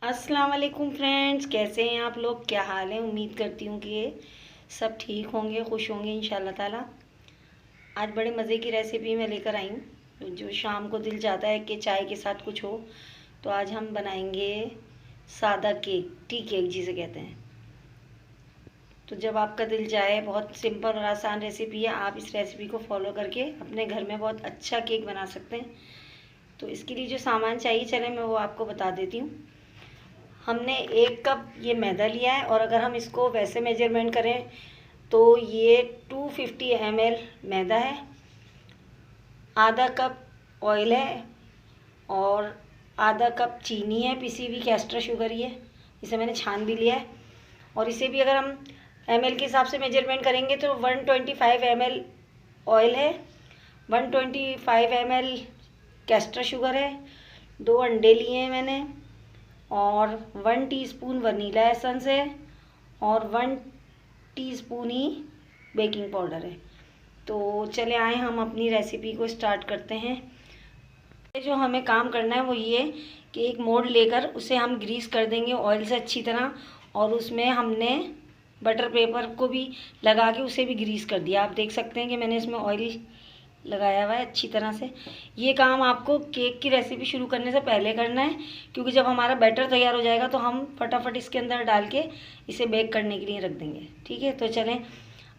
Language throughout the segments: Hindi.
अस्सलाम वालेकुम फ्रेंड्स, कैसे हैं आप लोग? क्या हाल है? उम्मीद करती हूँ कि ये सब ठीक होंगे, खुश होंगे इंशाल्लाह ताला। आज बड़े मज़े की रेसिपी मैं लेकर आई हूँ। जो शाम को दिल चाहता है कि चाय के साथ कुछ हो, तो आज हम बनाएंगे सादा केक, टी केक जिसे कहते हैं। तो जब आपका दिल चाहे, बहुत सिंपल और आसान रेसिपी है। आप इस रेसिपी को फॉलो करके अपने घर में बहुत अच्छा केक बना सकते हैं। तो इसके लिए जो सामान चाहिए, चले मैं वो आपको बता देती हूँ। हमने 1 कप ये मैदा लिया है, और अगर हम इसको वैसे मेजरमेंट करें तो ये 250 ml मैदा है, आधा कप ऑयल है, और आधा कप चीनी है, पिसी हुई कैस्टर शुगर ही है। इसे मैंने छान भी लिया है। और इसे भी अगर हम ml के हिसाब से मेजरमेंट करेंगे तो 125 ml ऑयल है, 125 ml कैस्टर शुगर है, 2 अंडे लिए हैं मैंने, और 1 टीस्पून वनीला एसेंस है, और 1 टीस्पून ही बेकिंग पाउडर है। तो चले आए हम अपनी रेसिपी को स्टार्ट करते हैं। जो हमें काम करना है वो ये कि एक मोल्ड लेकर उसे हम ग्रीस कर देंगे ऑयल से अच्छी तरह, और उसमें हमने बटर पेपर को भी लगा के उसे भी ग्रीस कर दिया। आप देख सकते हैं कि मैंने इसमें ऑयल लगाया हुआ है अच्छी तरह से। ये काम आपको केक की रेसिपी शुरू करने से पहले करना है, क्योंकि जब हमारा बैटर तैयार हो जाएगा तो हम फटाफट इसके अंदर डाल के इसे बेक करने के लिए रख देंगे। ठीक है, तो चलें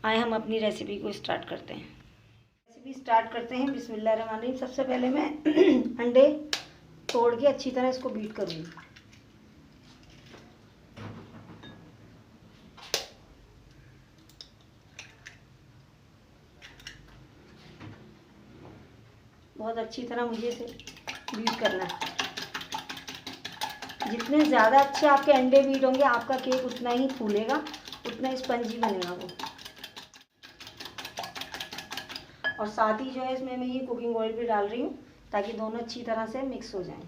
आए हम अपनी रेसिपी को स्टार्ट करते हैं। रेसिपी स्टार्ट करते हैं। बिस्मिल्लाहिर्रहमानिर्रहीम। सबसे पहले मैं अंडे तोड़ के अच्छी तरह इसको बीट करूँगी। बहुत अच्छी तरह मुझे इसे बीट करना है। जितने ज़्यादा अच्छे आपके अंडे बीट होंगे, आपका केक उतना ही फूलेगा, उतना ही स्पंजी बनेगा वो। और साथ ही जो है इसमें मैं ये कुकिंग ऑयल भी डाल रही हूँ, ताकि दोनों अच्छी तरह से मिक्स हो जाएं।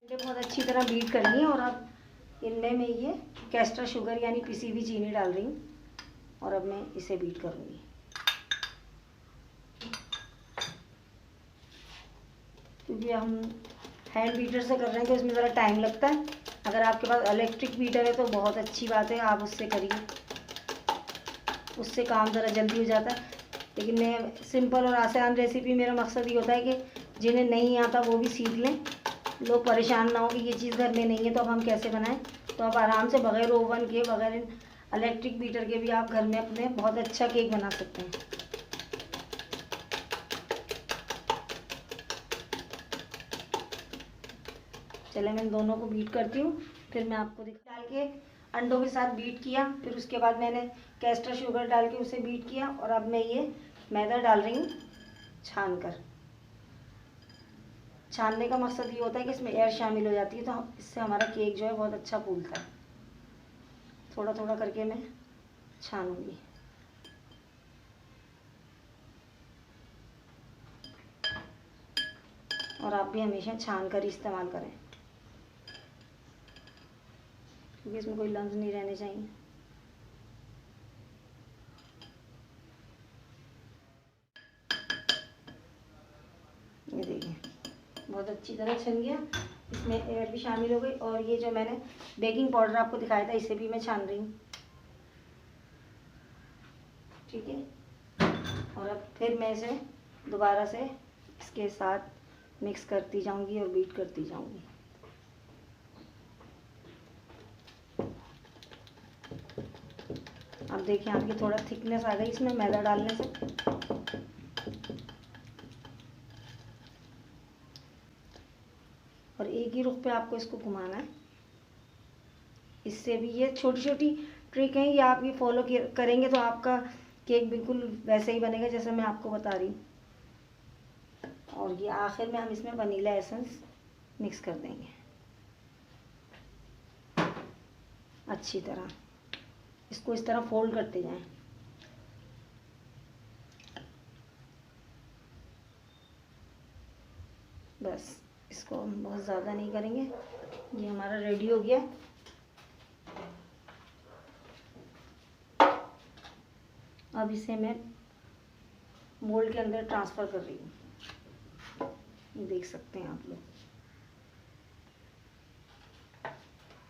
अंडे बहुत अच्छी तरह बीट कर लिए, और अब इनमें मैं ये कैस्टर शुगर यानी पिसी हुई चीनी डाल रही हूँ, और अब मैं इसे बीट करूँगी। क्योंकि हम हैंड बीटर से कर रहे हैं तो इसमें ज़रा टाइम लगता है। अगर आपके पास इलेक्ट्रिक बीटर है तो बहुत अच्छी बात है, आप उससे करिए, उससे काम ज़रा जल्दी हो जाता है। लेकिन मैं सिंपल और आसान रेसिपी, मेरा मकसद ये होता है कि जिन्हें नहीं आता वो भी सीख लें, लोग परेशान ना हो कि ये चीज़ घर में नहीं है तो अब हम कैसे बनाएं। तो आप आराम से बग़ैर ओवन के, बग़ैर इलेक्ट्रिक बीटर के भी आप घर में अपने बहुत अच्छा केक बना सकते हैं। चले मैं दोनों को बीट करती हूँ, फिर मैं आपको डाल के अंडों के साथ बीट किया, फिर उसके बाद मैंने कैस्टर शुगर डाल के उसे बीट किया, और अब मैं ये मैदा डाल रही हूँ छान कर। छानने का मकसद ये होता है कि इसमें एयर शामिल हो जाती है, तो इससे हमारा केक जो है बहुत अच्छा फूलता है। थोड़ा थोड़ा करके मैं छानूंगी। और आप भी हमेशा छान कर इस्तेमाल करें, क्योंकि इसमें कोई लम्स नहीं रहने चाहिए। ये देखिए बहुत अच्छी तरह छन गया, इसमें एयर भी शामिल हो गई। और ये जो मैंने बेकिंग पाउडर आपको दिखाया था, इसे भी मैं छान रही हूँ। ठीक है, और अब फिर मैं इसे दोबारा से इसके साथ मिक्स करती जाऊंगी और बीट करती जाऊंगी। अब देखिए आपकी थोड़ा थिकनेस आ गई इसमें मैदा डालने से। और एक ही रुख पे आपको इसको घुमाना है। इससे भी ये छोटी छोटी ट्रिक है, ये आप ये फॉलो करेंगे तो आपका केक बिल्कुल वैसे ही बनेगा जैसे मैं आपको बता रही हूँ। और ये आखिर में हम इसमें वनीला एसेंस मिक्स कर देंगे अच्छी तरह। इसको इस तरह फोल्ड करते जाएं। बस इसको हम बहुत ज़्यादा नहीं करेंगे। ये हमारा रेडी हो गया। अब इसे मैं मोल्ड के अंदर ट्रांसफ़र कर रही हूँ। देख सकते हैं आप लोग।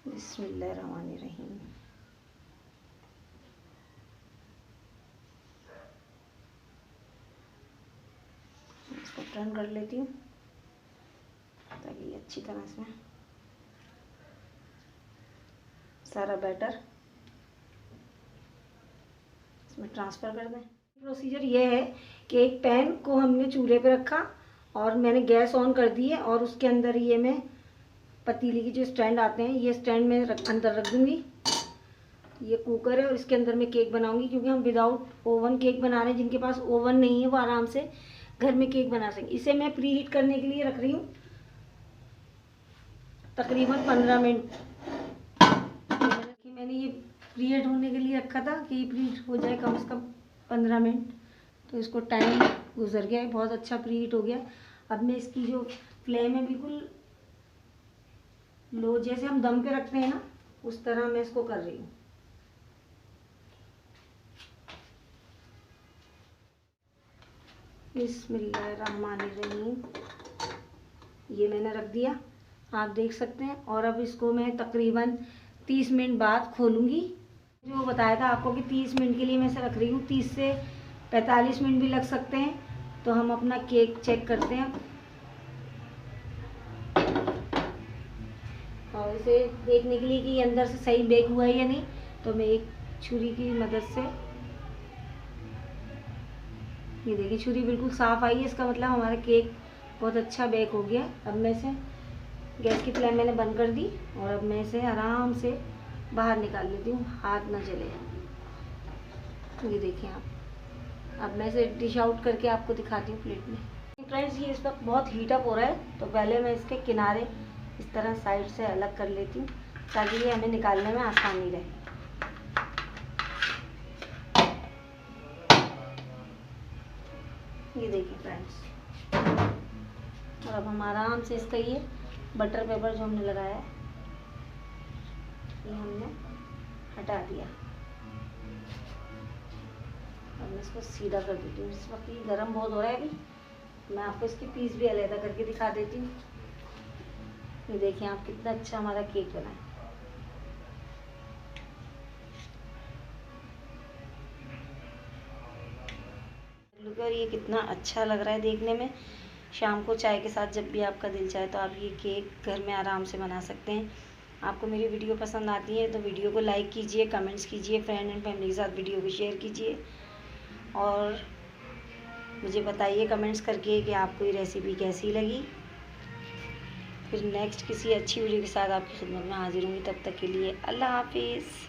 बिस्मिल्लाहिर्रहमानिर्रहीम। इसको टर्न कर लेती हूँ ताकि अच्छी तरह से सारा बैटर इसमें ट्रांसफ़र कर दें। प्रोसीजर ये है कि एक पैन को हमने चूल्हे पे रखा और मैंने गैस ऑन कर दी है और उसके अंदर ये मैं पतीली की जो स्टैंड आते हैं ये स्टैंड में अंदर रख दूँगी। ये कुकर है और इसके अंदर मैं केक बनाऊँगी, क्योंकि हम विदाउट ओवन केक बना रहे हैं। जिनके पास ओवन नहीं है वो आराम से घर में केक बना सकें। इसे मैं प्री हीट करने के लिए रख रही हूँ तकरीबन 15 मिनट। मैंने ये प्री हीट होने के लिए रखा था कि ये प्री हीट हो जाए कम से कम 15 मिनट। तो इसको टाइम गुजर गया है, बहुत अच्छा प्री हीट हो गया। अब मैं इसकी जो फ्लेम है बिल्कुल लो, जैसे हम दम पे रखते हैं ना उस तरह मैं इसको कर रही हूँ। बिस्मिल्लाहिर्रहमानिर्रहीम। ये मैंने रख दिया, आप देख सकते हैं। और अब इसको मैं तकरीबन 30 मिनट बाद खोलूँगी। जो बताया था आपको कि 30 मिनट के लिए मैं इसे रख रही हूँ, 30 से 45 मिनट भी लग सकते हैं। तो हम अपना केक चेक करते हैं और इसे देखने के लिए कि ये अंदर से सही बेक हुआ है या नहीं, तो मैं एक छुरी की मदद से, ये देखिए छुरी बिल्कुल साफ़ आई है, इसका मतलब हमारा केक बहुत अच्छा बेक हो गया। अब मैं इसे गैस की फ्लेम मैंने बंद कर दी और अब मैं इसे आराम से बाहर निकाल लेती हूँ, हाथ ना जले। ये देखिए आप, अब मैं इसे डिश आउट करके आपको दिखाती हूँ प्लेट में। फ्रेंड्स ये इस वक्त बहुत हीट अप हो रहा है, तो पहले मैं इसके किनारे इस तरह साइड से अलग कर लेती हूँ ताकि ये हमें निकालने में आसानी रहे। ये देखिए फ्रेंड्स, और अब हम आराम से इसका ये बटर पेपर जो हमने लगाया है ये हमने हटा दिया। अब मैं इसको सीधा कर देती हूँ। इस वक्त ये गर्म बहुत हो रहा है, अभी मैं आपको इसके पीस भी अलग करके दिखा देती हूँ। ये देखिए आप, कितना अच्छा हमारा केक बना है। और ये कितना अच्छा लग रहा है देखने में। शाम को चाय के साथ जब भी आपका दिल चाहे तो आप ये केक घर में आराम से बना सकते हैं। आपको मेरी वीडियो पसंद आती है तो वीडियो को लाइक कीजिए, कमेंट्स कीजिए, फ्रेंड एंड फैमिली के साथ वीडियो को शेयर कीजिए और मुझे बताइए कमेंट्स करके कि आपको ये रेसिपी कैसी लगी। फिर नेक्स्ट किसी अच्छी वीडियो के साथ आपकी खिदमत में हाजिर होंगी। तब तक के लिए अल्लाह हाफिज़।